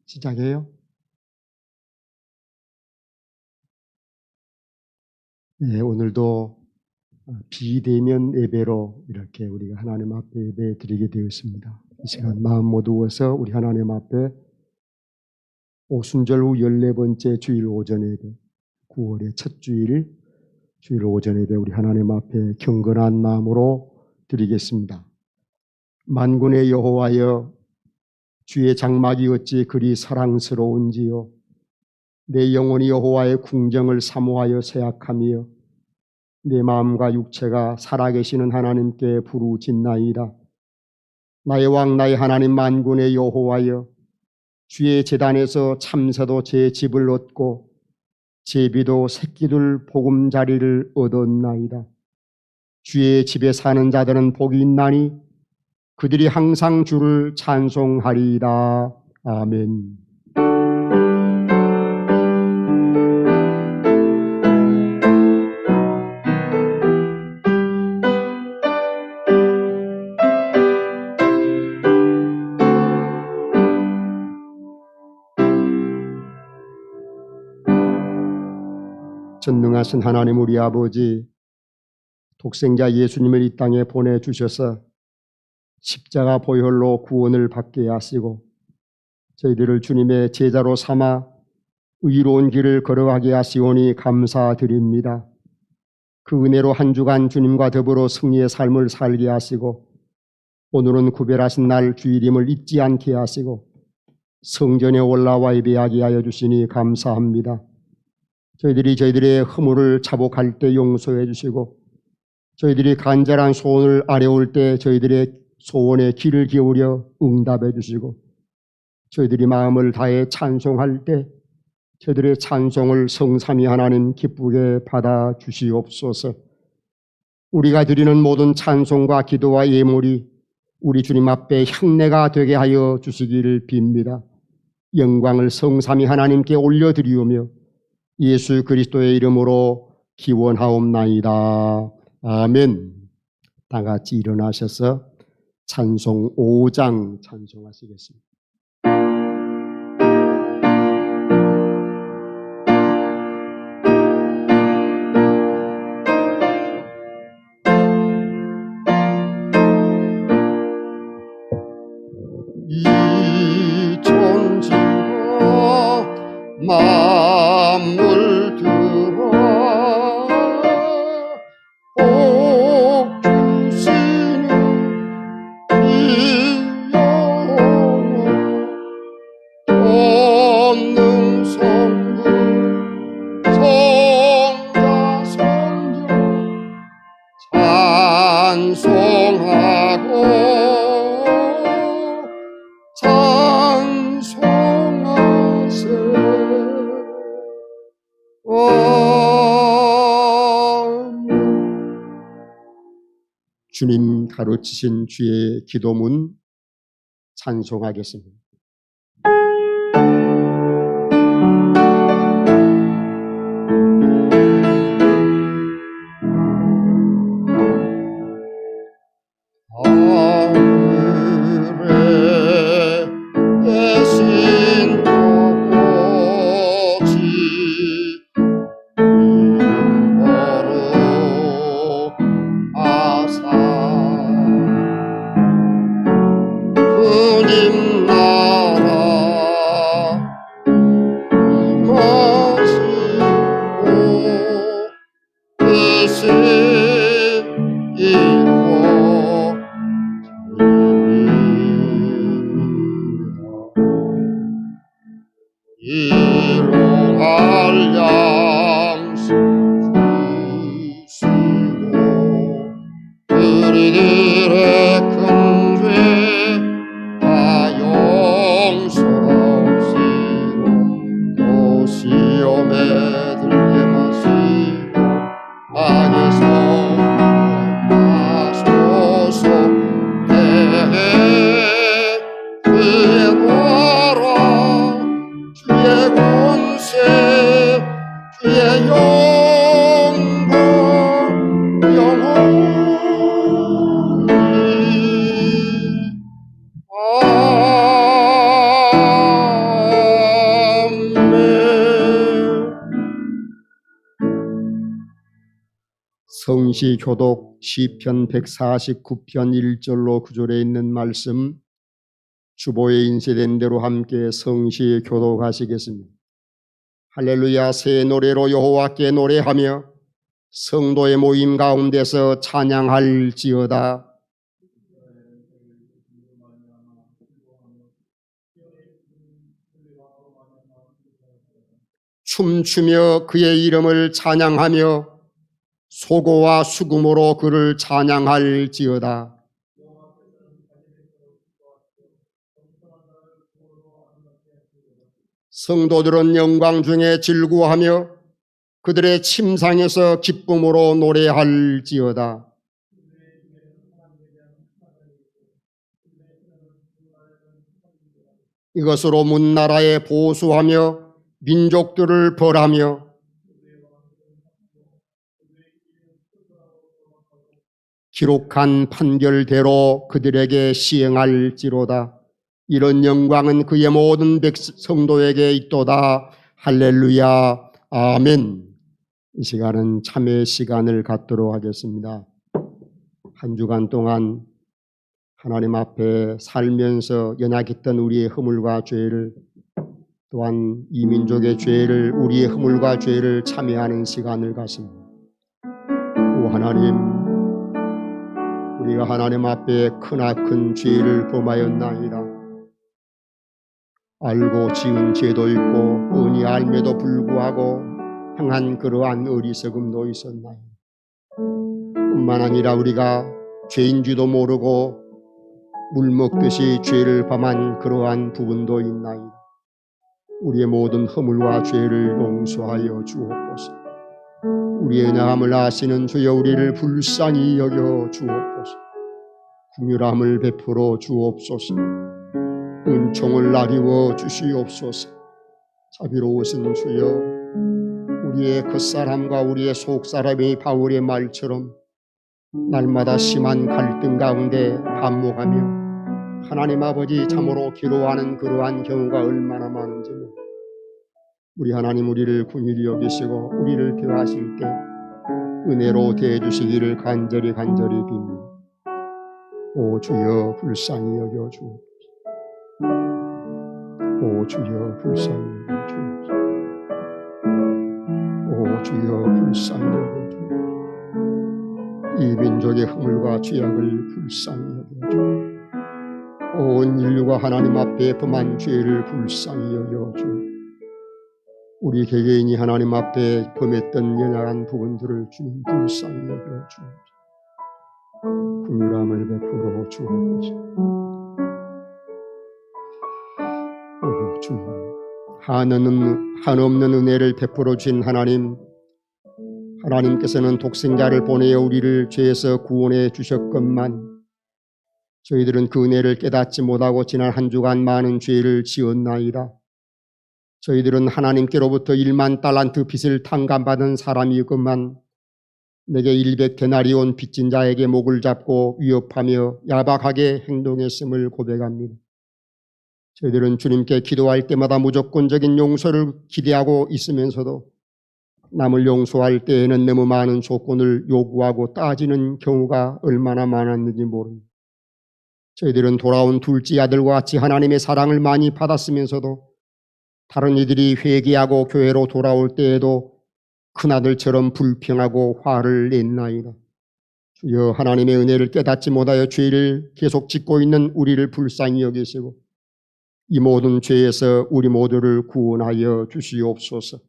시작해요. 네, 오늘도 비대면 예배로 이렇게 우리가 하나님 앞에 예배 드리게 되었습니다. 이 시간 마음 모두어서 우리 하나님 앞에 오순절 후 14번째 주일 오전 예배, 9월의 첫 주일 오전 예배 우리 하나님 앞에 경건한 마음으로 드리겠습니다. 만군의 여호와여, 주의 장막이 어찌 그리 사랑스러운지요. 내 영혼이 여호와의 궁정을 사모하여 새약하며 내 마음과 육체가 살아계시는 하나님께 부르짖나이다. 나의 왕 나의 하나님 만군의 여호와여, 주의 제단에서 참새도 제 집을 얻고 제비도 새끼들 보금자리를 얻었나이다. 주의 집에 사는 자들은 복이 있나니 그들이 항상 주를 찬송하리이다. 아멘. 전능하신 하나님 우리 아버지, 독생자 예수님을 이 땅에 보내주셔서 십자가 보혈로 구원을 받게 하시고 저희들을 주님의 제자로 삼아 의로운 길을 걸어가게 하시오니 감사드립니다. 그 은혜로 한 주간 주님과 더불어 승리의 삶을 살게 하시고 오늘은 구별하신 날 주일임을 잊지 않게 하시고 성전에 올라와 예배하게 하여 주시니 감사합니다. 저희들의 허물을 자복할 때 용서해 주시고 저희들이 간절한 소원을 아뢰올 때 저희들의 소원에 귀를 기울여 응답해 주시고 저희들이 마음을 다해 찬송할 때 저희들의 찬송을 성삼위 하나님 기쁘게 받아 주시옵소서. 우리가 드리는 모든 찬송과 기도와 예물이 우리 주님 앞에 향례가 되게 하여 주시기를 빕니다. 영광을 성삼위 하나님께 올려드리오며 예수 그리스도의 이름으로 기원하옵나이다. 아멘. 다 같이 일어나셔서 찬송 5장 찬송하시겠습니다. 이 천지가 만물 들어 복 주시는 이 영혼 없는 성부 성자 성자 찬송하고 주님 가르치신 주의 기도문 찬송하겠습니다. 성시 교독 시편 149편 1절로 9절에 있는 말씀 주보에 인쇄된 대로 함께 성시 교독하시겠습니다. 할렐루야. 새 노래로 여호와께 노래하며 성도의 모임 가운데서 찬양할지어다. 춤추며 그의 이름을 찬양하며 소고와 수금으로 그를 찬양할지어다. 성도들은 영광 중에 즐거워하며 그들의 침상에서 기쁨으로 노래할지어다. 이것으로 문나라에 보수하며 민족들을 벌하며 기록한 판결대로 그들에게 시행할지로다. 이런 영광은 그의 모든 성도에게 있도다. 할렐루야. 아멘. 이 시간은 참회 시간을 갖도록 하겠습니다. 한 주간 동안 하나님 앞에 살면서 연약했던 우리의 허물과 죄를, 또한 이 민족의 죄를, 우리의 허물과 죄를 참회하는 시간을 갖습니다. 오 하나님, 우리가 하나님 앞에 크나큰 죄를 범하였나이다. 알고 지은 죄도 있고 뻔히 알매도 불구하고 행한 그러한 어리석음도 있었나이다. 뿐만 아니라 우리가 죄인지도 모르고 물 먹듯이 죄를 범한 그러한 부분도 있나이다. 우리의 모든 허물과 죄를 용서하여 주옵소서. 우리의 연약함을 아시는 주여 우리를 불쌍히 여겨 주옵소서. 긍휼함을 베풀어 주옵소서. 은총을 나리워 주시옵소서. 자비로우신 주여, 우리의 겉사람과 우리의 속사람이 바울의 말처럼 날마다 심한 갈등 가운데 반목하며 하나님 아버지 참으로 괴로워하는 그러한 경우가 얼마나 많은지 우리 하나님 우리를 긍휼히 여기시고 우리를 대하실 때 은혜로 대해주시기를 간절히 빕니다. 오 주여 불쌍히 여겨 주옵소서. 오 주여 불쌍히 여겨 주옵소서. 오 주여 불쌍히 여겨 주옵소서. 이 민족의 허물과 죄악을 불쌍히 여겨 주옵소서. 온 인류가 하나님 앞에 범한 죄를 불쌍히 여겨 주옵소서. 우리 개개인이 하나님 앞에 범했던 연약한 부분들을 주님 불쌍히 여겨 주옵소서. 긍휼함을 베풀어 주옵소서. 오 주님, 한없는 은혜를 베풀어 주신 하나님께서는 독생자를 보내어 우리를 죄에서 구원해 주셨건만 저희들은 그 은혜를 깨닫지 못하고 지난 한 주간 많은 죄를 지었나이다. 저희들은 하나님께로부터 1만 달란트 빚을 탕감받은 사람이었건만 내게 100데나리온 빚진 자에게 목을 잡고 위협하며 야박하게 행동했음을 고백합니다. 저희들은 주님께 기도할 때마다 무조건적인 용서를 기대하고 있으면서도 남을 용서할 때에는 너무 많은 조건을 요구하고 따지는 경우가 얼마나 많았는지 모릅니다. 저희들은 돌아온 둘째 아들과 같이 하나님의 사랑을 많이 받았으면서도 다른 이들이 회개하고 교회로 돌아올 때에도 큰아들처럼 불평하고 화를 냈나이다. 주여 하나님의 은혜를 깨닫지 못하여 죄를 계속 짓고 있는 우리를 불쌍히 여기시고 이 모든 죄에서 우리 모두를 구원하여 주시옵소서.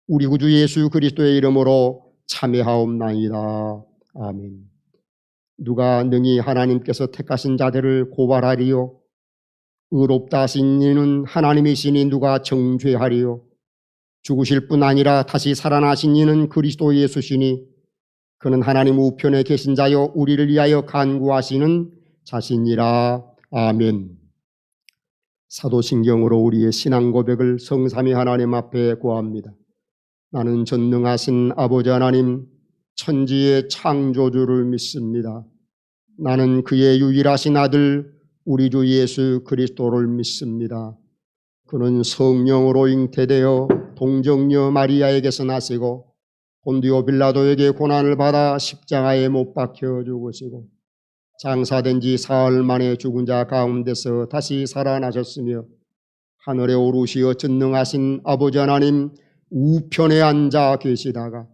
우리 구주 예수 그리스도의 이름으로 참회하옵나이다. 아멘. 누가 능히 하나님께서 택하신 자들을 고발하리요? 의롭다 하신 이는 하나님이시니 누가 정죄하리요? 죽으실 뿐 아니라 다시 살아나신 이는 그리스도 예수시니 그는 하나님 우편에 계신 자요 우리를 위하여 간구하시는 자신이라. 아멘. 사도신경으로 우리의 신앙 고백을 성삼위 하나님 앞에 고합니다. 나는 전능하신 아버지 하나님 천지의 창조주를 믿습니다. 나는 그의 유일하신 아들 우리 주 예수 그리스도를 믿습니다. 그는 성령으로 잉태되어 동정녀 마리아에게서 나시고 본디오 빌라도에게 고난을 받아 십자가에 못 박혀 죽으시고 장사된 지 사흘 만에 죽은 자 가운데서 다시 살아나셨으며 하늘에 오르시어 전능하신 아버지 하나님 우편에 앉아 계시다가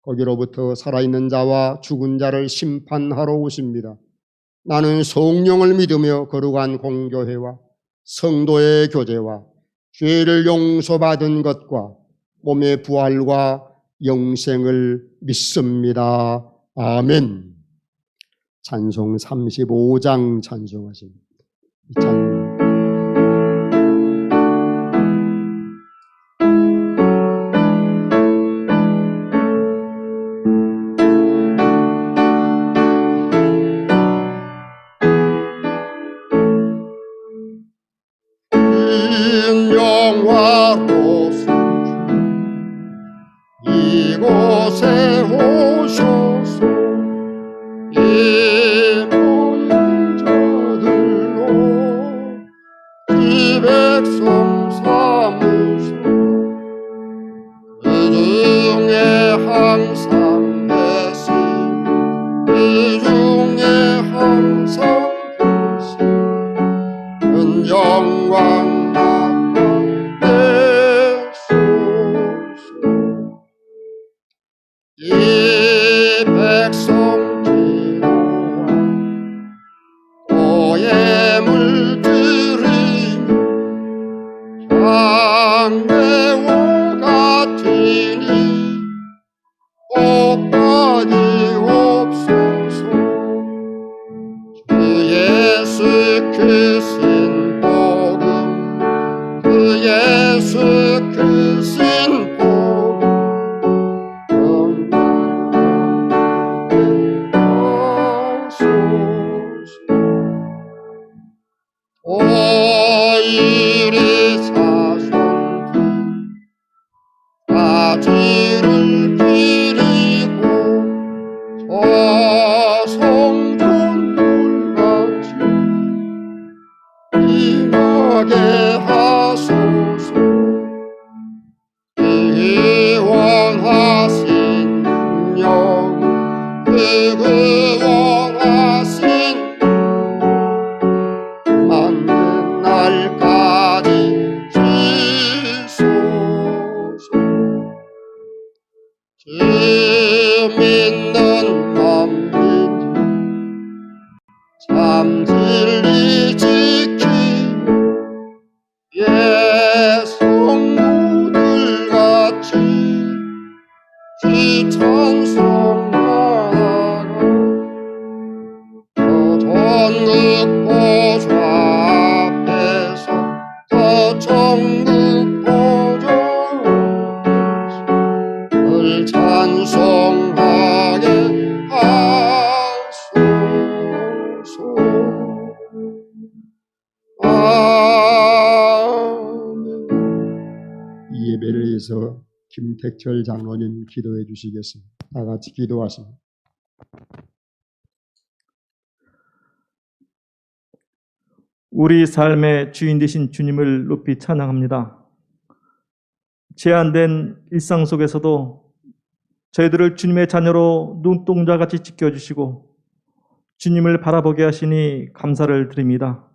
거기로부터 살아있는 자와 죽은 자를 심판하러 오십니다. 나는 성령을 믿으며 거룩한 공교회와 성도의 교제와 죄를 용서받은 것과 몸의 부활과 영생을 믿습니다. 아멘. 찬송 35장 찬송하십니다. 영화로서 이곳에 오셔서 이 모인 자들로 이 백성 삼으사 그 중에 항상 계신 그 중에 항상 계신 영광 이 백성 기도와 오해 물들이며 향내와 같으니 복받이옵소서. 주 예수 그 신복음 그 예수 그 신복음 오이리 사손들 가지를 기리고 저성전들같이 임하게 하소서. 이 원하신 영 그 원하신 만든 날까지 지소서. 주 믿는 맘 참 진리 지키며 예 성도들같이 주 찬송하다가 전국 보좌 앞에서 저 천국 보좌 앞에서 늘 찬송하게 하소서. 아멘. 이 예배를 위해서 김택철 장로님 기도해 주시겠습니다. 다 같이 기도하십니다. 우리 삶의 주인 되신 주님을 높이 찬양합니다. 제한된 일상 속에서도 저희들을 주님의 자녀로 눈동자같이 지켜주시고 주님을 바라보게 하시니 감사를 드립니다.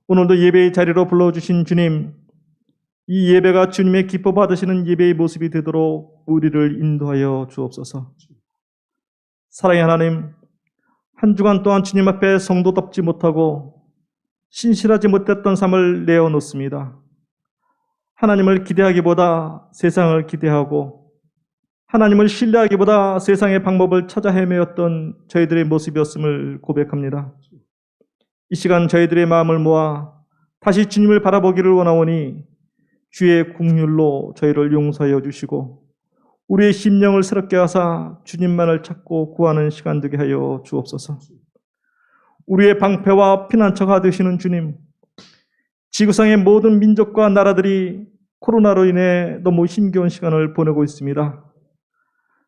오늘도 예배의 자리로 불러주신 주님, 이 예배가 주님의 기뻐 받으시는 예배의 모습이 되도록 우리를 인도하여 주옵소서. 사랑의 하나님, 한 주간 동안 주님 앞에 성도답지 못하고 신실하지 못했던 삶을 내어놓습니다. 하나님을 기대하기보다 세상을 기대하고 하나님을 신뢰하기보다 세상의 방법을 찾아 헤매었던 저희들의 모습이었음을 고백합니다. 이 시간 저희들의 마음을 모아 다시 주님을 바라보기를 원하오니 주의 긍휼로 저희를 용서하여 주시고 우리의 심령을 새롭게 하사 주님만을 찾고 구하는 시간 되게 하여 주옵소서. 우리의 방패와 피난처가 되시는 주님, 지구상의 모든 민족과 나라들이 코로나로 인해 너무 힘겨운 시간을 보내고 있습니다.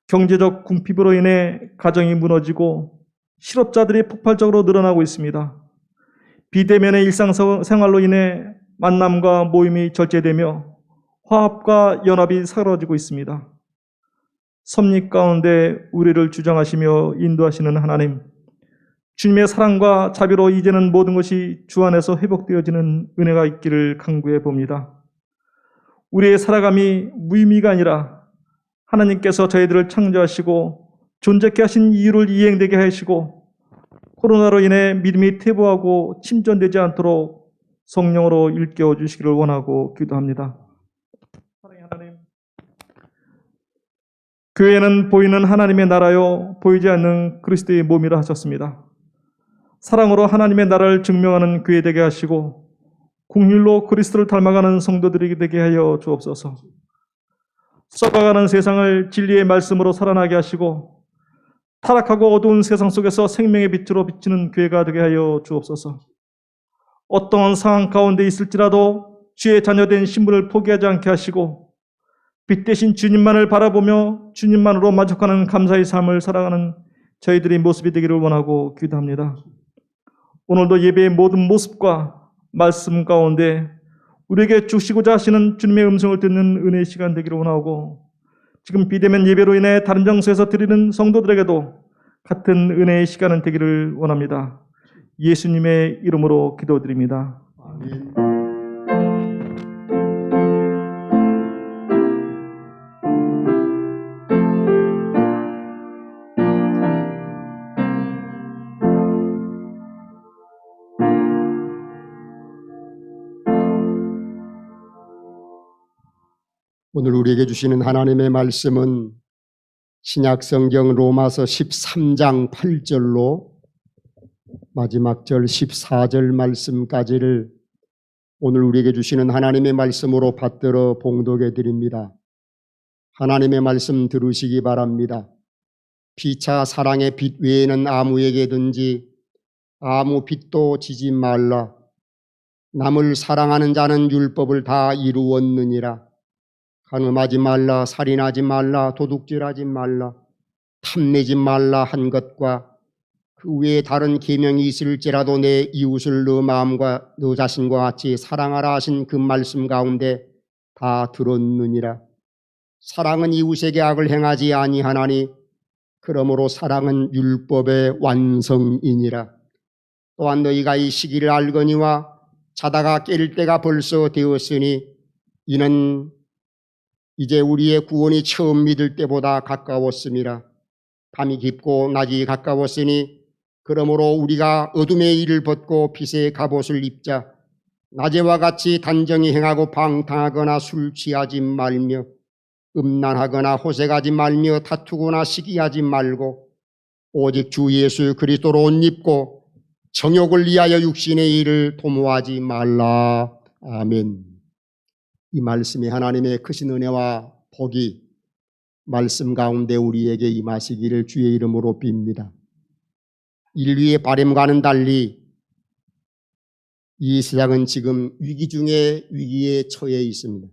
경제적 궁핍으로 인해 가정이 무너지고 실업자들이 폭발적으로 늘어나고 있습니다. 비대면의 일상생활로 인해 만남과 모임이 절제되며 화합과 연합이 사라지고 있습니다. 섭리 가운데 우리를 주장하시며 인도하시는 하나님, 주님의 사랑과 자비로 이제는 모든 것이 주 안에서 회복되어지는 은혜가 있기를 간구해 봅니다. 우리의 살아감이 무의미가 아니라 하나님께서 저희들을 창조하시고 존재케 하신 이유를 이행되게 하시고 코로나로 인해 믿음이 퇴보하고 침전되지 않도록 성령으로 일깨워 주시기를 원하고 기도합니다. 사랑의 하나님, 교회는 보이는 하나님의 나라요 보이지 않는 그리스도의 몸이라 하셨습니다. 사랑으로 하나님의 나라를 증명하는 교회 되게 하시고 긍휼로 그리스도를 닮아가는 성도들이 되게 하여 주옵소서. 썩어가는 세상을 진리의 말씀으로 살아나게 하시고 타락하고 어두운 세상 속에서 생명의 빛으로 비치는 교회가 되게 하여 주옵소서. 어떠한 상황 가운데 있을지라도 주의 자녀된 신분을 포기하지 않게 하시고 빛 대신 주님만을 바라보며 주님만으로 만족하는 감사의 삶을 살아가는 저희들의 모습이 되기를 원하고 기도합니다. 오늘도 예배의 모든 모습과 말씀 가운데 우리에게 주시고자 하시는 주님의 음성을 듣는 은혜의 시간 되기를 원하고, 지금 비대면 예배로 인해 다른 장소에서 드리는 성도들에게도 같은 은혜의 시간은 되기를 원합니다. 예수님의 이름으로 기도드립니다. 아멘. 오늘 우리에게 주시는 하나님의 말씀은 신약성경 로마서 13장 8절로 마지막 절 14절 말씀까지를 오늘 우리에게 주시는 하나님의 말씀으로 받들어 봉독해 드립니다. 하나님의 말씀 들으시기 바랍니다. 피차 사랑의 빛 외에는 아무에게든지 아무 빛도 지지 말라. 남을 사랑하는 자는 율법을 다 이루었느니라. 간음하지 말라, 살인하지 말라, 도둑질하지 말라, 탐내지 말라 한 것과 그 외에 다른 계명이 있을지라도 내 이웃을 너 마음과 너 자신과 같이 사랑하라 하신 그 말씀 가운데 다 들었느니라. 사랑은 이웃에게 악을 행하지 아니하나니 그러므로 사랑은 율법의 완성이니라. 또한 너희가 이 시기를 알거니와 자다가 깰 때가 벌써 되었으니 이는 이제 우리의 구원이 처음 믿을 때보다 가까웠음이라. 밤이 깊고 낮이 가까웠으니 그러므로 우리가 어둠의 일을 벗고 빛의 갑옷을 입자. 낮에와 같이 단정히 행하고 방탕하거나 술 취하지 말며 음란하거나 호색하지 말며 다투거나 시기하지 말고 오직 주 예수 그리스도로 옷 입고 정욕을 위하여 육신의 일을 도모하지 말라. 아멘. 이 말씀이 하나님의 크신 은혜와 복이 말씀 가운데 우리에게 임하시기를 주의 이름으로 빕니다. 인류의 바람과는 달리 이 세상은 지금 위기 중에 위기에 처해 있습니다.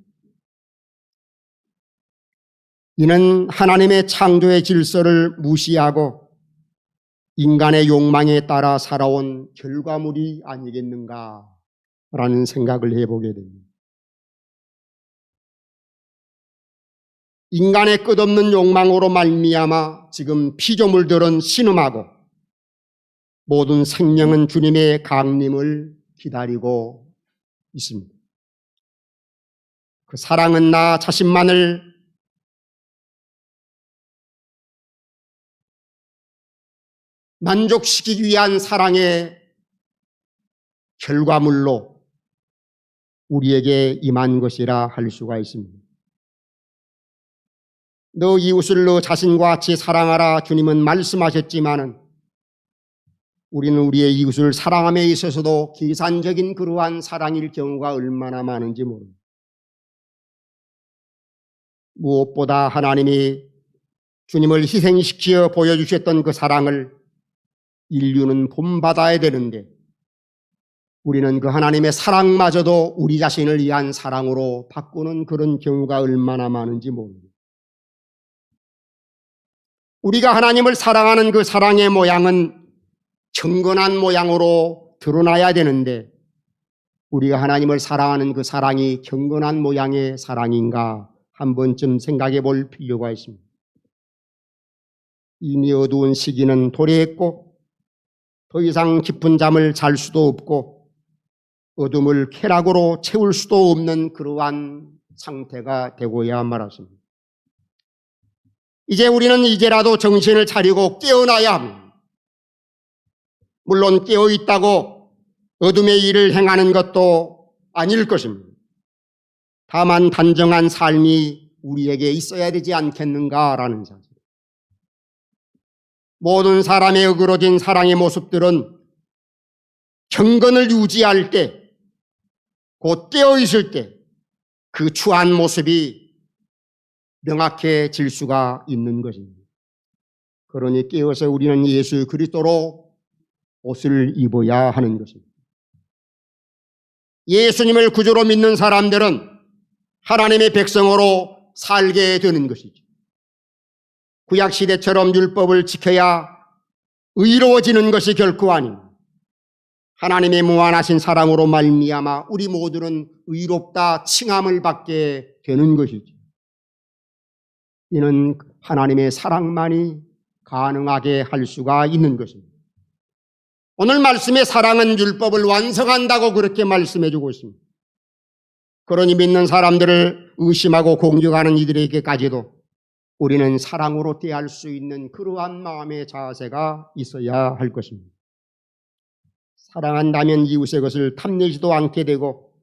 이는 하나님의 창조의 질서를 무시하고 인간의 욕망에 따라 살아온 결과물이 아니겠는가라는 생각을 해보게 됩니다. 인간의 끝없는 욕망으로 말미암아 지금 피조물들은 신음하고 모든 생명은 주님의 강림을 기다리고 있습니다. 그 사랑은 나 자신만을 만족시키기 위한 사랑의 결과물로 우리에게 임한 것이라 할 수가 있습니다. 너 이웃을 너 자신과 같이 사랑하라 주님은 말씀하셨지만은 우리는 우리의 이웃을 사랑함에 있어서도 계산적인 그러한 사랑일 경우가 얼마나 많은지 모릅니다. 무엇보다 하나님이 주님을 희생시켜 보여주셨던 그 사랑을 인류는 본받아야 되는데 우리는 그 하나님의 사랑마저도 우리 자신을 위한 사랑으로 바꾸는 그런 경우가 얼마나 많은지 모릅니다. 우리가 하나님을 사랑하는 그 사랑의 모양은 경건한 모양으로 드러나야 되는데 우리가 하나님을 사랑하는 그 사랑이 경건한 모양의 사랑인가 한 번쯤 생각해 볼 필요가 있습니다. 이미 어두운 시기는 도래했고 더 이상 깊은 잠을 잘 수도 없고 어둠을 쾌락으로 채울 수도 없는 그러한 상태가 되고야 말았습니다. 이제 우리는 이제라도 정신을 차리고 깨어나야 합니다. 물론 깨어있다고 어둠의 일을 행하는 것도 아닐 것입니다. 다만 단정한 삶이 우리에게 있어야 되지 않겠는가라는 사실. 모든 사람의 어그러진 사랑의 모습들은 경건을 유지할 때, 곧 깨어있을 때 그 추한 모습이 명확해질 수가 있는 것입니다. 그러니 깨어서 우리는 예수 그리스도로 옷을 입어야 하는 것입니다. 예수님을 구주로 믿는 사람들은 하나님의 백성으로 살게 되는 것이죠. 구약시대처럼 율법을 지켜야 의로워지는 것이 결코 아닙니다. 하나님의 무한하신 사랑으로 말미암아 우리 모두는 의롭다 칭함을 받게 되는 것이죠. 이는 하나님의 사랑만이 가능하게 할 수가 있는 것입니다. 오늘 말씀의 사랑은 율법을 완성한다고 그렇게 말씀해 주고 있습니다. 그러니 믿는 사람들을 의심하고 공격하는 이들에게까지도 우리는 사랑으로 대할 수 있는 그러한 마음의 자세가 있어야 할 것입니다. 사랑한다면 이웃의 것을 탐내지도 않게 되고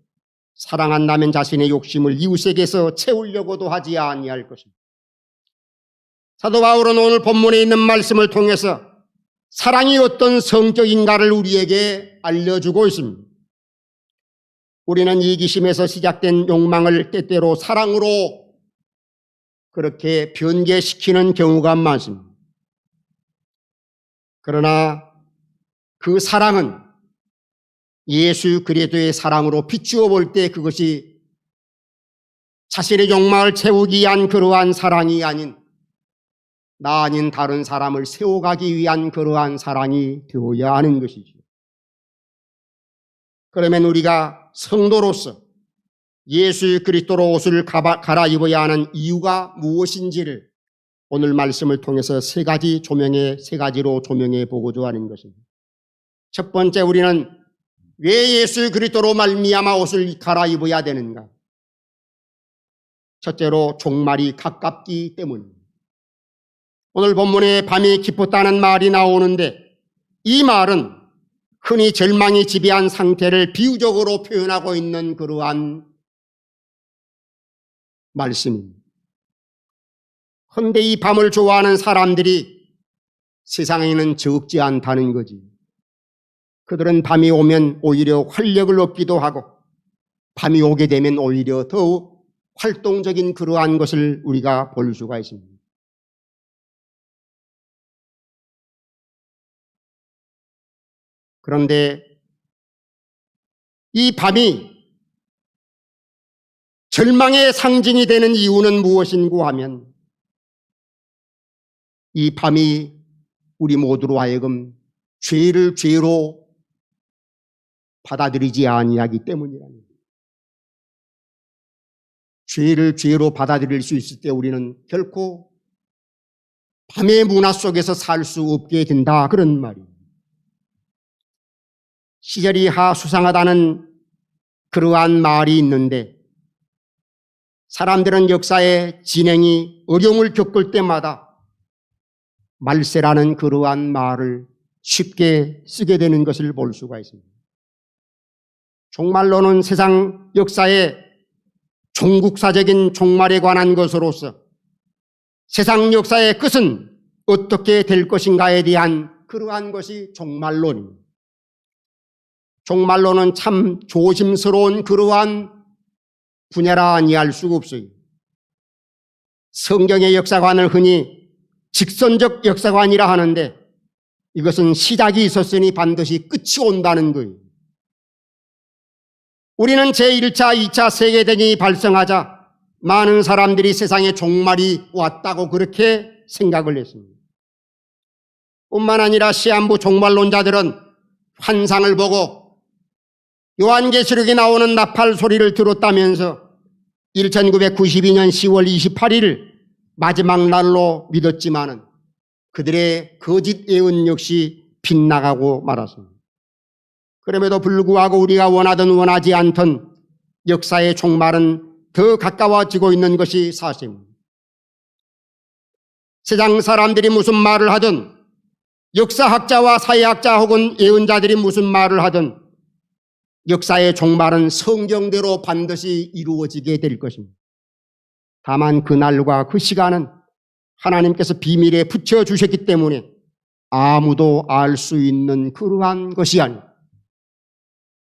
사랑한다면 자신의 욕심을 이웃에게서 채우려고도 하지 아니할 것입니다. 사도 바울은 오늘 본문에 있는 말씀을 통해서 사랑이 어떤 성격인가를 우리에게 알려주고 있습니다. 우리는 이기심에서 시작된 욕망을 때때로 사랑으로 그렇게 변개시키는 경우가 많습니다. 그러나 그 사랑은 예수 그리스도의 사랑으로 비추어 볼 때 그것이 자신의 욕망을 채우기 위한 그러한 사랑이 아닌 나 아닌 다른 사람을 세워가기 위한 그러한 사랑이 되어야 하는 것이죠. 그러면 우리가 성도로서 예수 그리스도로 옷을 갈아입어야 하는 이유가 무엇인지를 오늘 말씀을 통해서 세 가지로 조명해 보고자 하는 것입니다. 첫 번째, 우리는 왜 예수 그리스도로 말미암아 옷을 갈아입어야 되는가? 첫째로 종말이 가깝기 때문입니다. 오늘 본문에 밤이 깊었다는 말이 나오는데 이 말은 흔히 절망이 지배한 상태를 비유적으로 표현하고 있는 그러한 말씀입니다. 그런데 이 밤을 좋아하는 사람들이 세상에는 적지 않다는 거지. 그들은 밤이 오면 오히려 활력을 얻기도 하고 밤이 오게 되면 오히려 더욱 활동적인 그러한 것을 우리가 볼 수가 있습니다. 그런데 이 밤이 절망의 상징이 되는 이유는 무엇인고 하면 이 밤이 우리 모두로 하여금 죄를 죄로 받아들이지 아니하기 때문이랍니다. 죄를 죄로 받아들일 수 있을 때 우리는 결코 밤의 문화 속에서 살 수 없게 된다, 그런 말이에요. 시절이 수상하다는 그러한 말이 있는데 사람들은 역사의 진행이 어려움을 겪을 때마다 말세라는 그러한 말을 쉽게 쓰게 되는 것을 볼 수가 있습니다. 종말론은 세상 역사의 종국사적인 종말에 관한 것으로서 세상 역사의 끝은 어떻게 될 것인가에 대한 그러한 것이 종말론입니다. 종말론은 참 조심스러운 그러한 분야라 아니할 수가 없어요. 성경의 역사관을 흔히 직선적 역사관이라 하는데 이것은 시작이 있었으니 반드시 끝이 온다는 거예요. 우리는 제1차, 2차 세계대전이 발생하자 많은 사람들이 세상에 종말이 왔다고 그렇게 생각을 했습니다. 뿐만 아니라 시한부 종말론자들은 환상을 보고 요한계시록에 나오는 나팔 소리를 들었다면서 1992년 10월 28일을 마지막 날로 믿었지만은 그들의 거짓 예언 역시 빗나가고 말았습니다. 그럼에도 불구하고 우리가 원하든 원하지 않든 역사의 종말은 더 가까워지고 있는 것이 사실입니다. 세상 사람들이 무슨 말을 하든, 역사학자와 사회학자 혹은 예언자들이 무슨 말을 하든 역사의 종말은 성경대로 반드시 이루어지게 될 것입니다. 다만 그날과 그 시간은 하나님께서 비밀에 붙여주셨기 때문에 아무도 알 수 있는 그러한 것이 아닙니다.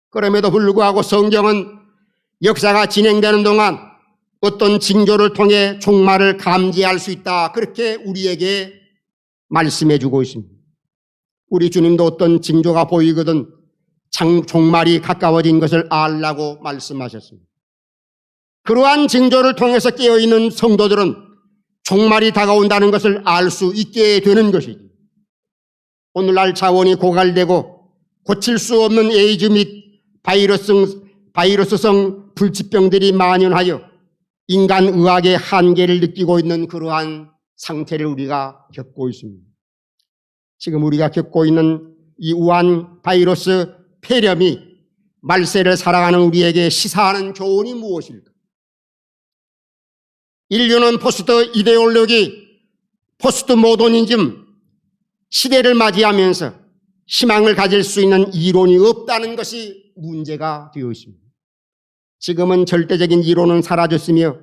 그럼에도 불구하고 성경은 역사가 진행되는 동안 어떤 징조를 통해 종말을 감지할 수 있다, 그렇게 우리에게 말씀해 주고 있습니다. 우리 주님도 어떤 징조가 보이거든 종말이 가까워진 것을 알라고 말씀하셨습니다. 그러한 징조를 통해서 깨어있는 성도들은 종말이 다가온다는 것을 알 수 있게 되는 것이죠. 오늘날 자원이 고갈되고 고칠 수 없는 에이즈 및 바이러스성 불치병들이 만연하여 인간 의학의 한계를 느끼고 있는 그러한 상태를 우리가 겪고 있습니다. 지금 우리가 겪고 있는 이 우한 바이러스 폐렴이 말세를 살아가는 우리에게 시사하는 교훈이 무엇일까? 인류는 포스트 이데올로기, 포스트 모더니즘 시대를 맞이하면서 희망을 가질 수 있는 이론이 없다는 것이 문제가 되어 있습니다. 지금은 절대적인 이론은 사라졌으며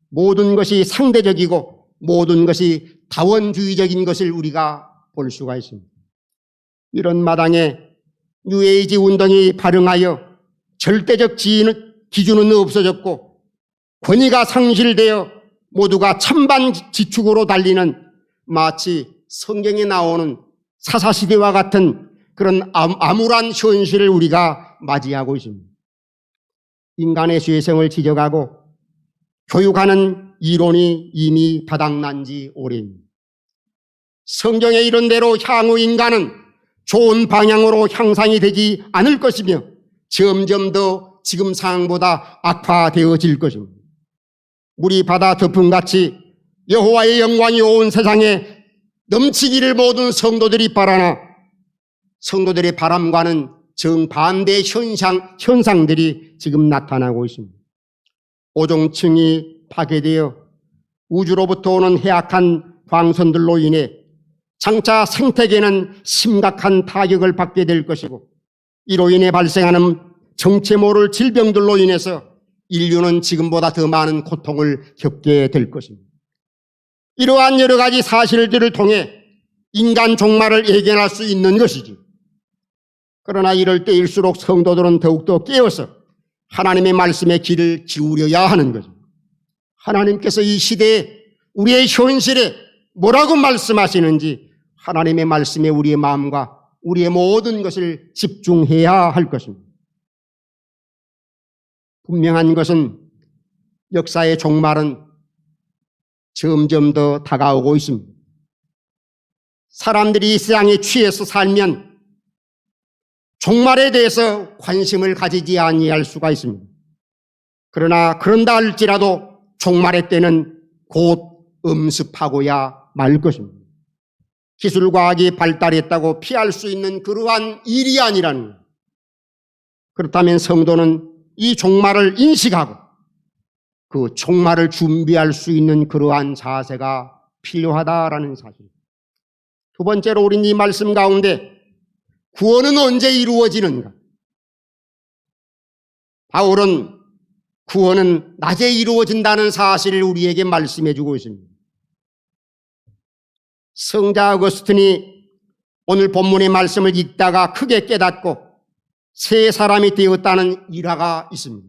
모든 것이 상대적이고 모든 것이 다원주의적인 것을 우리가 볼 수가 있습니다. 이런 마당에 뉴에이지 운동이 발흥하여 절대적 기준은 없어졌고 권위가 상실되어 모두가 찬반 지축으로 달리는 마치 성경에 나오는 사사시대와 같은 그런 암울한 현실을 우리가 맞이하고 있습니다. 인간의 죄성을 지적하고 교육하는 이론이 이미 바닥난 지 오래입니다. 성경에 이른 대로 향후 인간은 좋은 방향으로 향상이 되지 않을 것이며 점점 더 지금 상황보다 악화되어질 것입니다. 물이 바다 덮음같이 여호와의 영광이 온 세상에 넘치기를 모든 성도들이 바라나 성도들의 바람과는 정반대의 현상들이 지금 나타나고 있습니다. 오존층이 파괴되어 우주로부터 오는 해악한 광선들로 인해 장차 생태계는 심각한 타격을 받게 될 것이고 이로 인해 발생하는 정체 모를 질병들로 인해서 인류는 지금보다 더 많은 고통을 겪게 될 것입니다. 이러한 여러 가지 사실들을 통해 인간 종말을 예견할 수 있는 것이지. 그러나 이럴 때일수록 성도들은 더욱더 깨어서 하나님의 말씀에 귀를 기울여야 하는 거죠. 하나님께서 이 시대에 우리의 현실에 뭐라고 말씀하시는지 하나님의 말씀에 우리의 마음과 우리의 모든 것을 집중해야 할 것입니다. 분명한 것은 역사의 종말은 점점 더 다가오고 있습니다. 사람들이 이 세상에 취해서 살면 종말에 대해서 관심을 가지지 아니할 수가 있습니다. 그러나 그런다 할지라도 종말의 때는 곧 엄습하고야 말 것입니다. 기술과학이 발달했다고 피할 수 있는 그러한 일이 아니라는 거예요. 그렇다면 성도는 이 종말을 인식하고 그 종말을 준비할 수 있는 그러한 자세가 필요하다라는 사실. 두 번째로 우리는 이 말씀 가운데 구원은 언제 이루어지는가? 바울은 구원은 낮에 이루어진다는 사실을 우리에게 말씀해 주고 있습니다. 성자 어거스틴이 오늘 본문의 말씀을 읽다가 크게 깨닫고 새 사람이 되었다는 일화가 있습니다.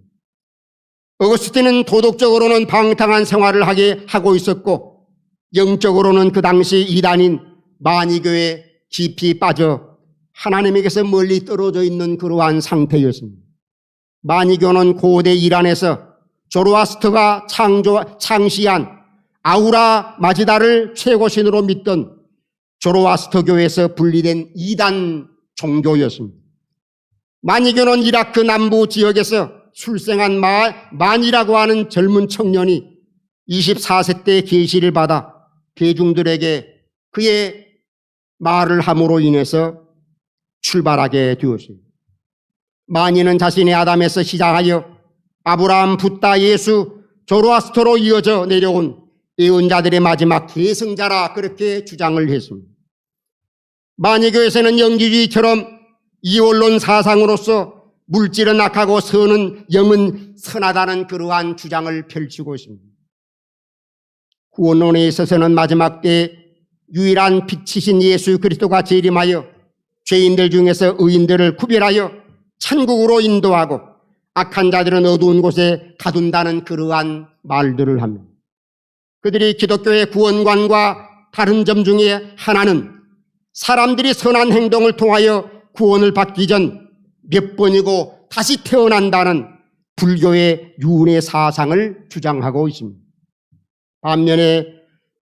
어거스틴은 도덕적으로는 방탕한 생활을 하고 있었고 영적으로는 그 당시 이단인 마니교에 깊이 빠져 하나님에게서 멀리 떨어져 있는 그러한 상태였습니다. 마니교는 고대 이란에서 조로아스터가 창시한 아우라 마지다를 최고신으로 믿던 조로아스터교에서 분리된 이단 종교였습니다. 마니교는 이라크 남부 지역에서 출생한 만이라고 하는 젊은 청년이 24세 때 계시를 받아 대중들에게 그의 말을 함으로 인해서 출발하게 되었습니다. 만인은 자신의 아담에서 시작하여 아브라함, 붓다, 예수, 조로아스터로 이어져 내려온 예언자들의 마지막 계승자라 그렇게 주장을 했습니다. 만이교에서는 영지주의처럼 이원론 사상으로서 물질은 악하고 선은 영은 선하다는 그러한 주장을 펼치고 있습니다. 구원론에 있어서는 마지막 때 유일한 빛이신 예수 그리스도가 재림하여 죄인들 중에서 의인들을 구별하여 천국으로 인도하고 악한 자들은 어두운 곳에 가둔다는 그러한 말들을 합니다. 그들이 기독교의 구원관과 다른 점 중에 하나는 사람들이 선한 행동을 통하여 구원을 받기 전 몇 번이고 다시 태어난다는 불교의 유은의 사상을 주장하고 있습니다. 반면에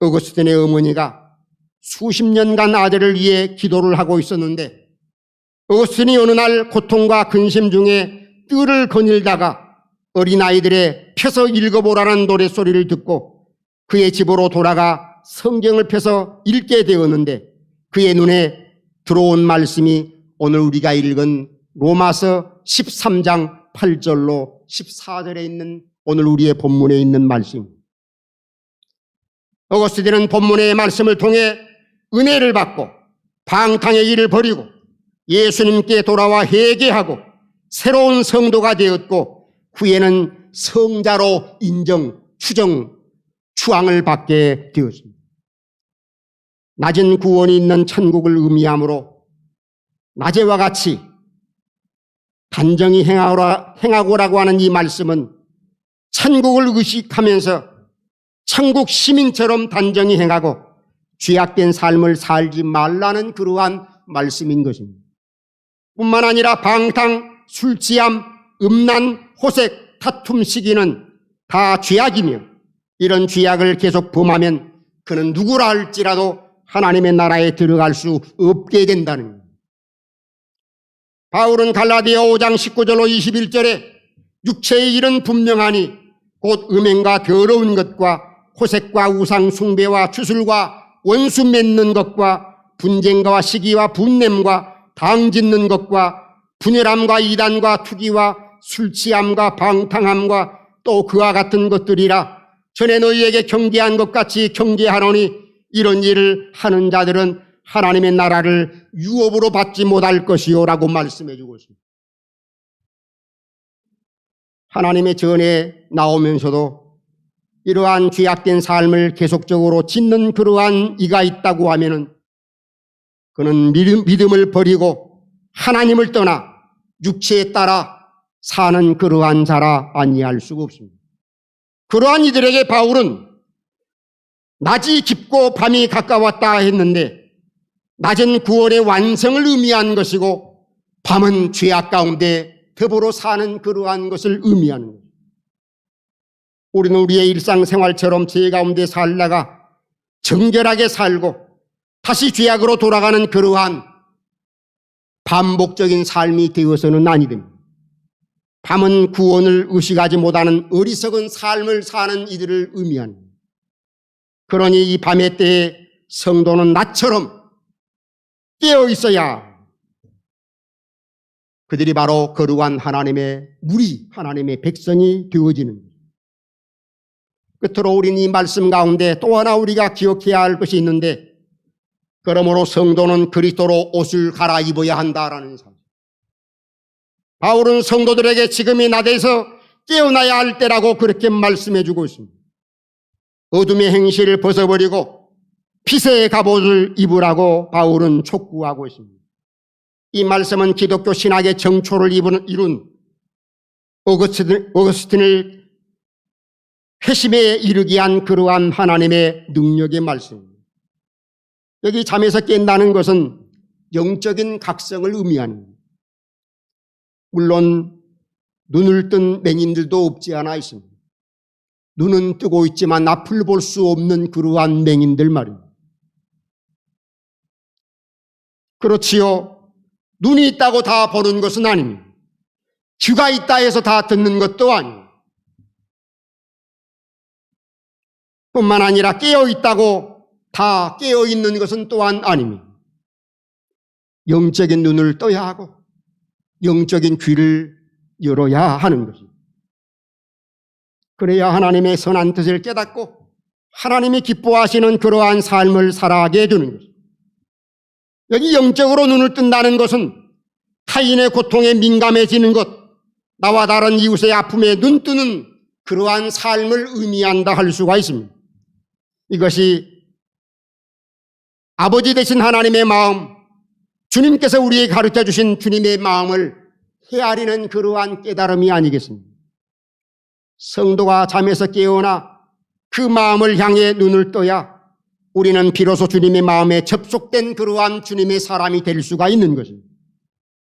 어거스틴의 어머니가 수십 년간 아들을 위해 기도를 하고 있었는데 어거스틴이 어느 날 고통과 근심 중에 뜰을 거닐다가 어린아이들의 펴서 읽어보라는 노랫소리를 듣고 그의 집으로 돌아가 성경을 펴서 읽게 되었는데 그의 눈에 들어온 말씀이 오늘 우리가 읽은 로마서 13장 8절로 14절에 있는 오늘 우리의 본문에 있는 말씀입니다. 어거스틴은 본문의 말씀을 통해 은혜를 받고 방탕의 일을 버리고 예수님께 돌아와 회개하고 새로운 성도가 되었고 후에는 성자로 인정, 추정, 추앙을 받게 되었습니다. 낮은 구원이 있는 천국을 의미하므로 낮에와 같이 단정히 행하고라고 하는 이 말씀은 천국을 의식하면서 천국 시민처럼 단정히 행하고 죄악된 삶을 살지 말라는 그러한 말씀인 것입니다. 뿐만 아니라 방탕, 술 취함, 음란, 호색, 다툼, 시기는 다 죄악이며 이런 죄악을 계속 범하면 그는 누구라 할지라도 하나님의 나라에 들어갈 수 없게 된다는 겁니다. 바울은 갈라디아 5장 19절로 21절에 육체의 일은 분명하니 곧 음행과 더러운 것과 호색과 우상 숭배와 주술과 원수 맺는 것과 분쟁과 시기와 분냄과 당 짓는 것과 분열함과 이단과 투기와 술 취함과 방탕함과 또 그와 같은 것들이라. 전에 너희에게 경계한 것 같이 경계하노니 이런 일을 하는 자들은 하나님의 나라를 유업으로 받지 못할 것이요 라고 말씀해 주고 있습니다. 하나님의 전에 나오면서도 이러한 죄악된 삶을 계속적으로 짓는 그러한 이가 있다고 하면은 그는 믿음을 버리고 하나님을 떠나 육체에 따라 사는 그러한 자라 아니할 수가 없습니다. 그러한 이들에게 바울은 낮이 깊고 밤이 가까웠다 했는데 낮은 구원의 완성을 의미한 것이고 밤은 죄악 가운데 더불어 사는 그러한 것을 의미하는 것입니다. 우리는 우리의 일상생활처럼 죄 가운데 살다가 정결하게 살고 다시 죄악으로 돌아가는 그러한 반복적인 삶이 되어서는 아니 됩니다. 밤은 구원을 의식하지 못하는 어리석은 삶을 사는 이들을 의미합니다. 그러니 이 밤의 때에 성도는 낮처럼 깨어 있어야 그들이 바로 거룩한 하나님의 무리, 하나님의 백성이 되어지는 것입니다. 끝으로 우리는 이 말씀 가운데 또 하나 우리가 기억해야 할 것이 있는데 그러므로 성도는 그리스도로 옷을 갈아입어야 한다라는 사실. 바울은 성도들에게 지금이 낮에서 깨어나야 할 때라고 그렇게 말씀해 주고 있습니다. 어둠의 행실을 벗어버리고 빛의 갑옷을 입으라고 바울은 촉구하고 있습니다. 이 말씀은 기독교 신학의 정초를 이룬 어거스틴을 회심에 이르게 한 그러한 하나님의 능력의 말씀입니다. 여기 잠에서 깬다는 것은 영적인 각성을 의미합니다. 물론 눈을 뜬 맹인들도 없지 않아 있습니다. 눈은 뜨고 있지만 앞을 볼 수 없는 그러한 맹인들 말입니다. 그렇지요. 눈이 있다고 다 보는 것은 아닙니다. 귀가 있다 해서 다 듣는 것도 아닙니다. 뿐만 아니라 깨어 있다고 다 깨어 있는 것은 또한 아닙니다. 영적인 눈을 떠야 하고 영적인 귀를 열어야 하는 것입니다. 그래야 하나님의 선한 뜻을 깨닫고 하나님이 기뻐하시는 그러한 삶을 살아가게 해주는 것입니다. 여기 영적으로 눈을 뜬다는 것은 타인의 고통에 민감해지는 것, 나와 다른 이웃의 아픔에 눈 뜨는 그러한 삶을 의미한다 할 수가 있습니다. 이것이 아버지 되신 하나님의 마음, 주님께서 우리에게 가르쳐 주신 주님의 마음을 헤아리는 그러한 깨달음이 아니겠습니까? 성도가 잠에서 깨어나 그 마음을 향해 눈을 떠야 우리는 비로소 주님의 마음에 접속된 그러한 주님의 사람이 될 수가 있는 것입니다.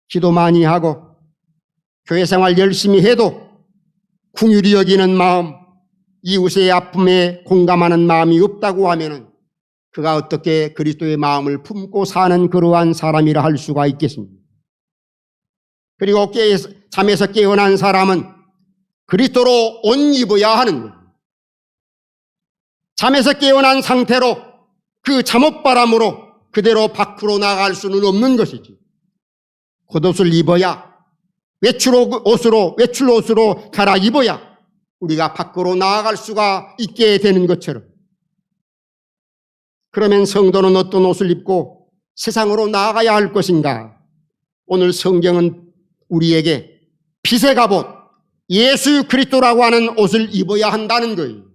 기도 많이 하고 교회 생활 열심히 해도 긍휼히 여기는 마음, 이웃의 아픔에 공감하는 마음이 없다고 하면은 그가 어떻게 그리스도의 마음을 품고 사는 그러한 사람이라 할 수가 있겠습니까? 그리고 잠에서 깨어난 사람은 그리스도로 옷 입어야 하는 거예요. 잠에서 깨어난 상태로 그 잠옷바람으로 그대로 밖으로 나갈 수는 없는 것이지. 겉옷을 입어야 외출 옷으로 갈아입어야 우리가 밖으로 나아갈 수가 있게 되는 것처럼, 그러면 성도는 어떤 옷을 입고 세상으로 나아가야 할 것인가? 오늘 성경은 우리에게 빛의 갑옷 예수 그리스도라고 하는 옷을 입어야 한다는 거예요.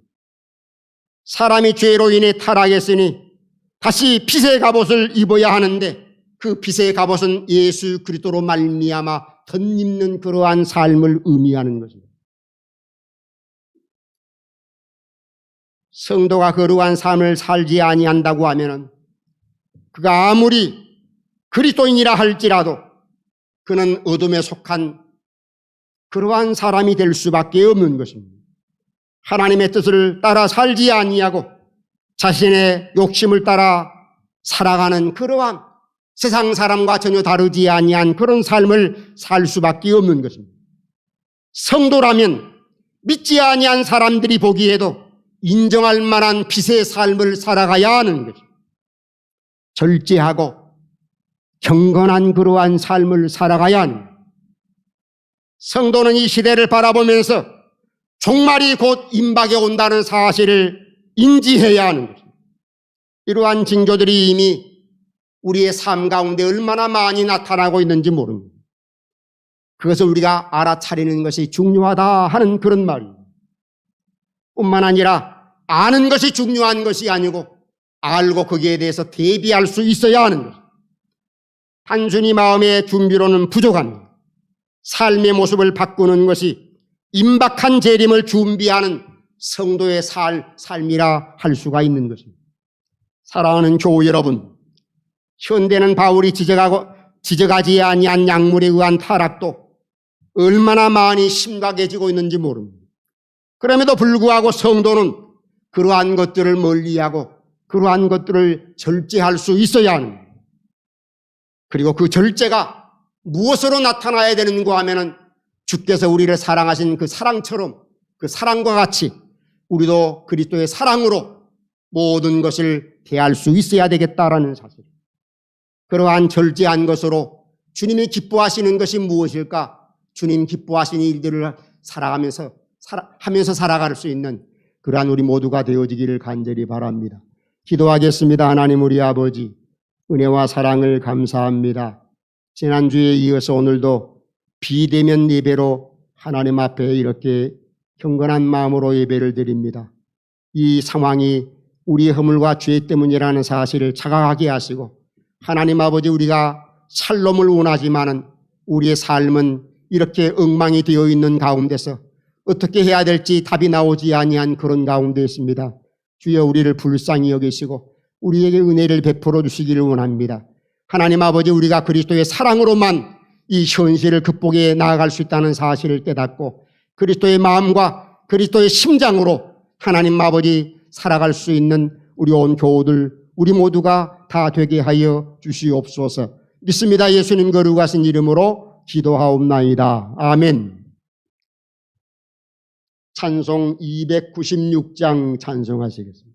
사람이 죄로 인해 타락했으니 다시 빛의 갑옷을 입어야 하는데 그 빛의 갑옷은 예수 그리스도로 말미암아 덧입는 그러한 삶을 의미하는 것입니다. 성도가 그러한 삶을 살지 아니한다고 하면은 그가 아무리 그리스도인이라 할지라도 그는 어둠에 속한 그러한 사람이 될 수밖에 없는 것입니다. 하나님의 뜻을 따라 살지 아니하고 자신의 욕심을 따라 살아가는 그러한 세상 사람과 전혀 다르지 아니한 그런 삶을 살 수밖에 없는 것입니다. 성도라면 믿지 아니한 사람들이 보기에도 인정할 만한 빛의 삶을 살아가야 하는 것입니다. 절제하고 경건한 그러한 삶을 살아가야 하는 것입니다. 성도는 이 시대를 바라보면서 종말이 곧 임박에 온다는 사실을 인지해야 하는 것입니다. 이러한 징조들이 이미 우리의 삶 가운데 얼마나 많이 나타나고 있는지 모릅니다. 그것을 우리가 알아차리는 것이 중요하다 하는 그런 말입니다. 뿐만 아니라 아는 것이 중요한 것이 아니고 알고 거기에 대해서 대비할 수 있어야 하는 것입니다. 단순히 마음의 준비로는 부족합니다. 삶의 모습을 바꾸는 것이 임박한 재림을 준비하는 성도의 삶이라 할 수가 있는 것입니다. 사랑하는 교우 여러분, 현대는 바울이 지적하지 아니한 약물에 의한 타락도 얼마나 많이 심각해지고 있는지 모릅니다. 그럼에도 불구하고 성도는 그러한 것들을 멀리하고 그러한 것들을 절제할 수 있어야 합니다. 그리고 그 절제가 무엇으로 나타나야 되는가 하면은 주께서 우리를 사랑하신 그 사랑처럼, 그 사랑과 같이 우리도 그리스도의 사랑으로 모든 것을 대할 수 있어야 되겠다라는 사실. 그러한 절제한 것으로 주님이 기뻐하시는 것이 무엇일까? 주님 기뻐하시는 일들을 살아가면서 살아갈 수 있는 그러한 우리 모두가 되어지기를 간절히 바랍니다. 기도하겠습니다. 하나님 우리 아버지, 은혜와 사랑을 감사합니다. 지난주에 이어서 오늘도 비대면 예배로 하나님 앞에 이렇게 경건한 마음으로 예배를 드립니다. 이 상황이 우리의 허물과 죄 때문이라는 사실을 자각하게 하시고, 하나님 아버지, 우리가 샬롬을 원하지만은 우리의 삶은 이렇게 엉망이 되어 있는 가운데서 어떻게 해야 될지 답이 나오지 아니한 그런 가운데 있습니다. 주여 우리를 불쌍히 여기시고 우리에게 은혜를 베풀어 주시기를 원합니다. 하나님 아버지, 우리가 그리스도의 사랑으로만 이 현실을 극복해 나아갈 수 있다는 사실을 깨닫고 그리스도의 마음과 그리스도의 심장으로 하나님 아버지 살아갈 수 있는 우리 온 교우들, 우리 모두가 다 되게 하여 주시옵소서. 믿습니다. 예수님 거룩하신 이름으로 기도하옵나이다. 아멘. 찬송 296장 찬송하시겠습니다.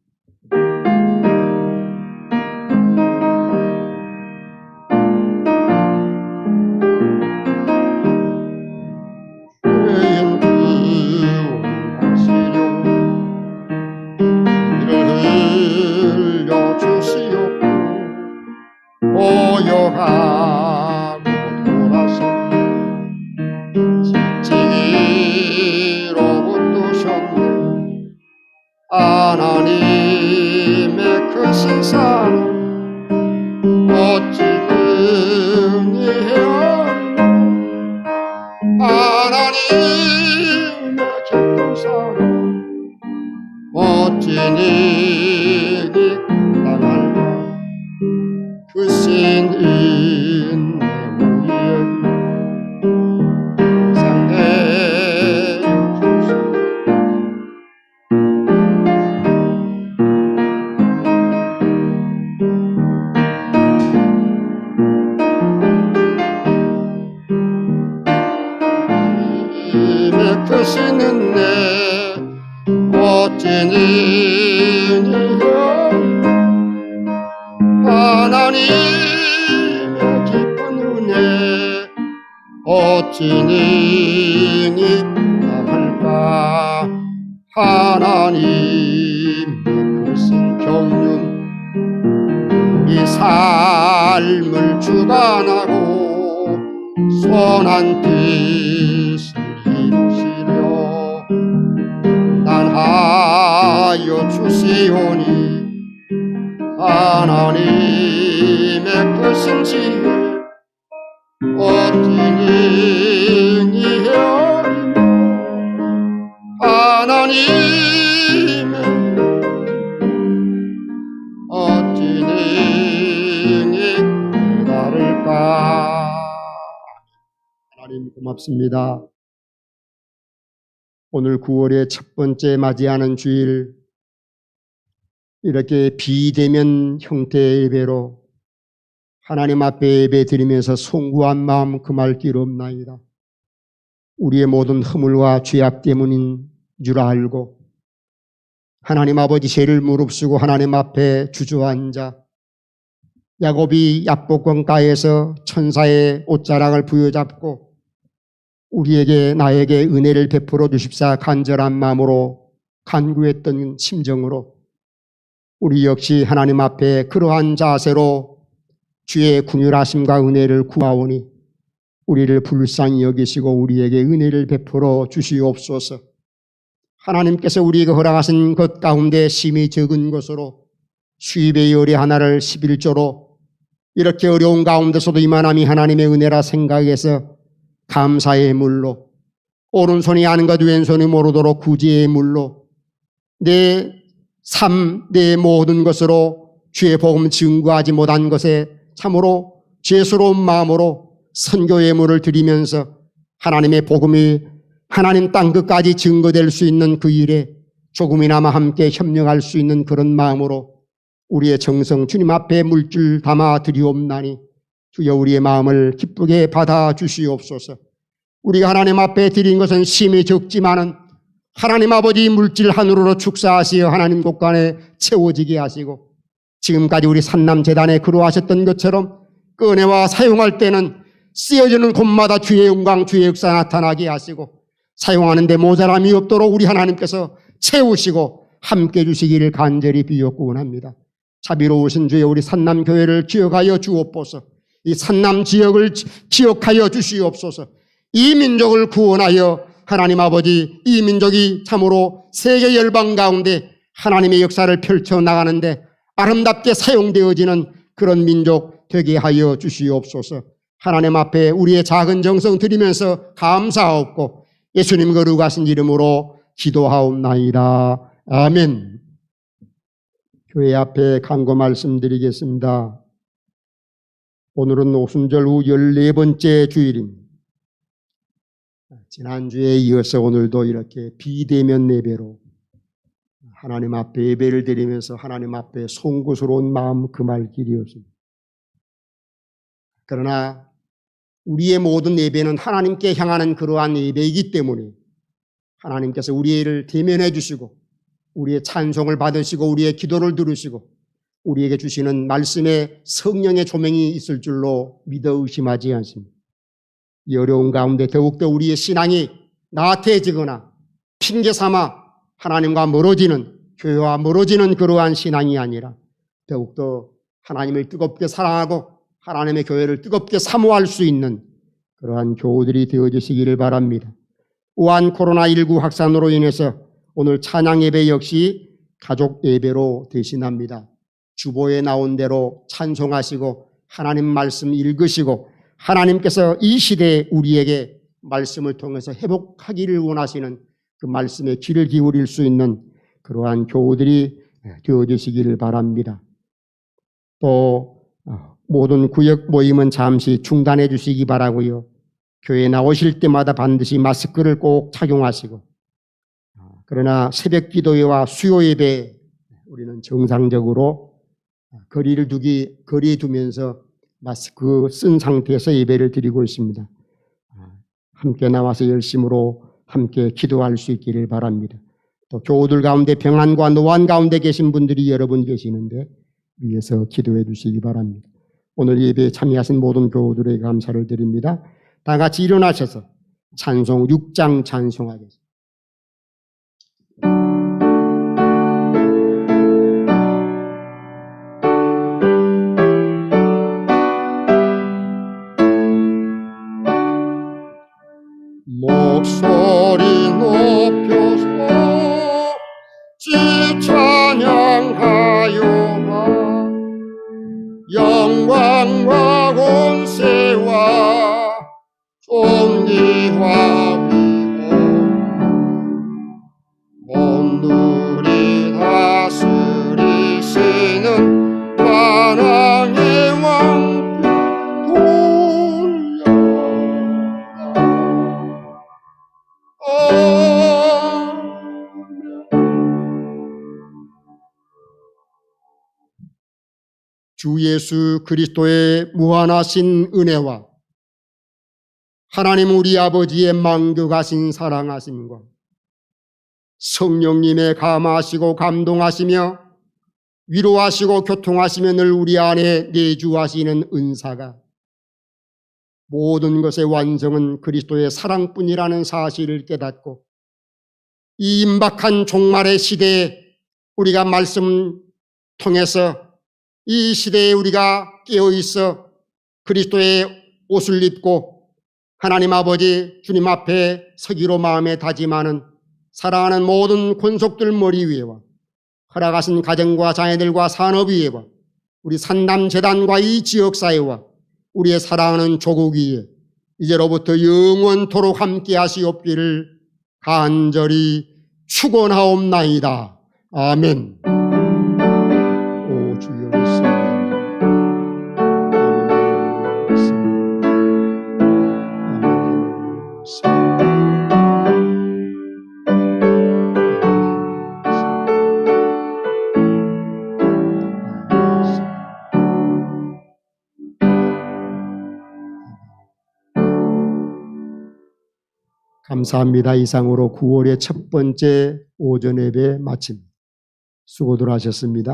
어찌니 당할까 그 신인 상대 힘에 크시는 내 어찌니요 하나님의 깊은 은혜 어찌니 나갈까 하나님의 크신 경륜 우리 삶을 주관하고 선한 뜻을 이루시려 난하여 주시오니 하나님의 크신 지혜 어찌니 여리며 하나님의 어찌니 깨달을까. 하나님 고맙습니다. 오늘 9월의 첫 번째 맞이하는 주일 이렇게 비대면 형태의 예배로 하나님 앞에 예배 드리면서 송구한 마음 금할 길 없나이다. 우리의 모든 허물과 죄악 때문인 줄 알고 하나님 아버지 죄를 무릅쓰고 하나님 앞에 주저앉아 야곱이 야복강가에서 천사의 옷자락을 부여잡고 우리에게 나에게 은혜를 베풀어 주십사 간절한 마음으로 간구했던 심정으로 우리 역시 하나님 앞에 그러한 자세로 주의 긍휼하심과 은혜를 구하오니 우리를 불쌍히 여기시고 우리에게 은혜를 베풀어 주시옵소서. 하나님께서 우리에게 허락하신 것 가운데 심히 적은 것으로 수입의 열의 하나를 11조로 이렇게 어려운 가운데서도 이만함이 하나님의 은혜라 생각해서 감사의 물로 오른손이 아는 것 왼손이 모르도록 구제의 물로 내 삶, 내 모든 것으로 주의 복음 증거하지 못한 것에 참으로 죄스러운 마음으로 선교의 물을 드리면서 하나님의 복음이 하나님 땅 끝까지 증거될 수 있는 그 일에 조금이나마 함께 협력할 수 있는 그런 마음으로 우리의 정성 주님 앞에 물줄 담아 드리옵나니 주여 우리의 마음을 기쁘게 받아 주시옵소서. 우리가 하나님 앞에 드린 것은 심히 적지만은 하나님 아버지 물질 하늘으로 축사하시어 하나님 곳간에 채워지게 하시고 지금까지 우리 산남재단에 그러하셨던 것처럼 꺼내와 사용할 때는 쓰여지는 곳마다 주의 영광 주의 역사 나타나게 하시고 사용하는 데 모자람이 없도록 우리 하나님께서 채우시고 함께 해주시기를 간절히 비옵고 원합니다. 자비로우신 주여 우리 산남교회를 기억하여 주옵소서. 이 산남 지역을 기억하여 주시옵소서. 이 민족을 구원하여 하나님 아버지 이 민족이 참으로 세계 열방 가운데 하나님의 역사를 펼쳐나가는데 아름답게 사용되어지는 그런 민족 되게 하여 주시옵소서. 하나님 앞에 우리의 작은 정성 드리면서 감사하옵고 예수님 거룩하신 이름으로 기도하옵나이다. 아멘. 교회 앞에 간구 말씀드리겠습니다. 오늘은 오순절 후 14번째 주일입니다. 지난주에 이어서 오늘도 이렇게 비대면 예배로 하나님 앞에 예배를 드리면서 하나님 앞에 송구스러운 마음 금할 길이었습니다. 그러나 우리의 모든 예배는 하나님께 향하는 그러한 예배이기 때문에 하나님께서 우리를 대면해 주시고 우리의 찬송을 받으시고 우리의 기도를 들으시고 우리에게 주시는 말씀에 성령의 조명이 있을 줄로 믿어 의심하지 않습니다. 이 어려운 가운데 더욱더 우리의 신앙이 나태해지거나 핑계삼아 하나님과 멀어지는 교회와 멀어지는 그러한 신앙이 아니라 더욱더 하나님을 뜨겁게 사랑하고 하나님의 교회를 뜨겁게 사모할 수 있는 그러한 교우들이 되어주시기를 바랍니다. 우한 코로나19 확산으로 인해서 오늘 찬양 예배 역시 가족 예배로 대신합니다. 주보에 나온 대로 찬송하시고 하나님 말씀 읽으시고 하나님께서 이 시대에 우리에게 말씀을 통해서 회복하기를 원하시는 그 말씀에 귀를 기울일 수 있는 그러한 교우들이 되어주시기를 바랍니다. 또 모든 구역 모임은 잠시 중단해 주시기 바라고요. 교회 나오실 때마다 반드시 마스크를 꼭 착용하시고, 그러나 새벽 기도회와 수요 예배 우리는 정상적으로 거리에 두면서 마스크 쓴 상태에서 예배를 드리고 있습니다. 함께 나와서 열심으로 함께 기도할 수 있기를 바랍니다. 또 교우들 가운데 평안과 노안 가운데 계신 분들이 여러 분 계시는데 위에서 기도해 주시기 바랍니다. 오늘 예배에 참여하신 모든 교우들에게 감사를 드립니다. 다 같이 일어나셔서 찬송 6장 찬송하겠습니다. 목소리 높여서 찬양하여라. 영광과 권세와 존귀와 위엄 온누리 다스리시는 만왕의 왕께 주 예수 그리스도의 무한하신 은혜와 하나님 우리 아버지의 만극하신 사랑하심과 성령님의 감화하시고 감동하시며 위로하시고 교통하시며 늘 우리 안에 내주하시는 은사가 모든 것의 완성은 그리스도의 사랑뿐이라는 사실을 깨닫고 이 임박한 종말의 시대에 우리가 말씀 통해서 이 시대에 우리가 깨어있어 그리스도의 옷을 입고 하나님 아버지 주님 앞에 서기로 마음에 다짐하는 사랑하는 모든 권속들 머리 위에와 허락하신 가정과 자녀들과 산업위에와 우리 산남재단과 이 지역사회와 우리의 사랑하는 조국 위에 이제로부터 영원토록 함께 하시옵기를 간절히 축원하옵나이다. 아멘. 오 주여 감사합니다. 이상으로 9월의 첫 번째 오전 예배 마칩니다. 수고들 하셨습니다.